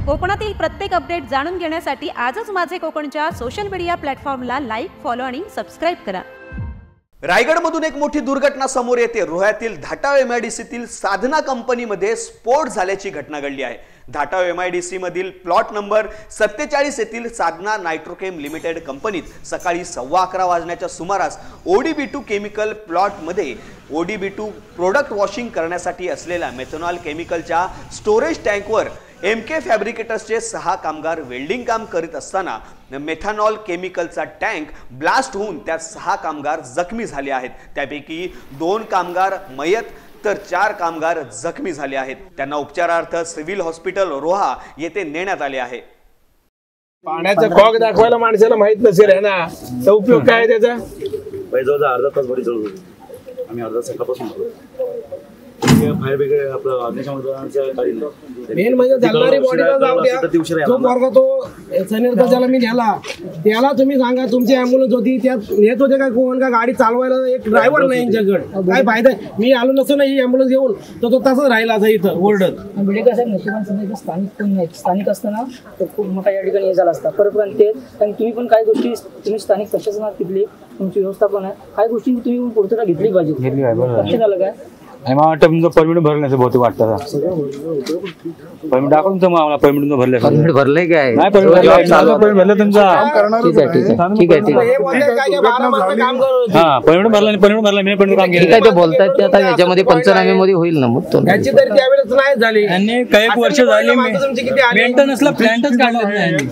कोकणातील प्रत्येक अपडेट जाणून घेण्यासाठी आजच माझे कोकणच्या सोशल मीडिया प्लॅटफॉर्मला लाईक, फॉलो आणि सबस्क्राईब करा। रायगडमधून एक मोठी दुर्घटना समोर येते। रोह्यातील धाटाव एमआयडीसीतील साधना कंपनीमध्ये स्फोट झाल्याची घटना घडली आहे। धाटाव एमआयडीसी मधील प्लॉट नंबर 47 येथील साधना नायट्रोकेम लिमिटेड कंपनीत सकाळी 11:15 वाजण्याच्या सुमारास ODB2 केमिकल प्लॉट मध्ये ODB2 प्रोडक्ट वॉशिंग करण्यासाठी असलेल्या मेथनॉल केमिकलच्या स्टोरेज टँकवर MK फॅब्रिकेटर्सचे 6 कामगार वेल्डिंग काम करीत असताना मेथनॉल केमिकलचा टँक ब्लास्ट होऊन त्यात 6 कामगार जखमी झाले आहेत। त्यापैकी 2 कामगार मयत तर 4 कामगार जखमी झाले आहेत। त्यांना उपचारार्थ सिव्हिल हॉस्पिटल रोहा येथे नेण्यात आले आहे। पाण्याचा कॉक दाखवायला माणसाला माहित नसेल आहे ना, तर उपयोग काय त्याचा? जवळ अर्धा तास बडी जळून आम्ही अर्धा सकाळपासून फायर ब्रिगेड आपलं अग्निशमन मेन म्हणजे जलणारी बॉडीला जाऊ द्या। जो वर्ग तो सनेरचा ज्याला मी नेला त्याला तुम्ही सांगा तुमची ॲम्ब्युलन्स होती त्यात नेत होते का कोण का गाडी चालवायला एक ड्रायव्हर नाही यांच्याकडे काय फायदा? मी आलो नसतो ना ही ॲम्ब्युलन्स घेऊन तर तो तसंच राहिला असं इथं ओरडत। बिडे कसं नशिबांसमोर स्थानिक कोण नाही, स्थानिक असताना तर खूप मोठा या ठिकाणी हे झाला असता। परंतु ते कारण तुम्ही पण काही गोष्टी तुम्ही स्थानिक प्रशासनात घेतली, तुमची व्यवस्थापन आहे, काही गोष्टी तुम्ही पूर्तता घेतली पाहिजे। लक्षात आलं काय? आणि मला वाटतं तुमचं परमिट भरलं बहुतेक वाटतं परमिट दाखव तुमचं आम्हाला परमिट भरलं परमिट भरलंय काय नाही परमिट भरलं तुमचं ठीक आहे ठीक आहे हा परमिट भरलं मी पण काम केलं काय ते बोलतायत ते आता याच्यामध्ये पंचनामे मध्ये होईल ना मग याची तरी त्यावेळेस नाही झाली आणि काही वर्ष झाली मेंटेनन्सला प्लॅन्टच काढला नाही।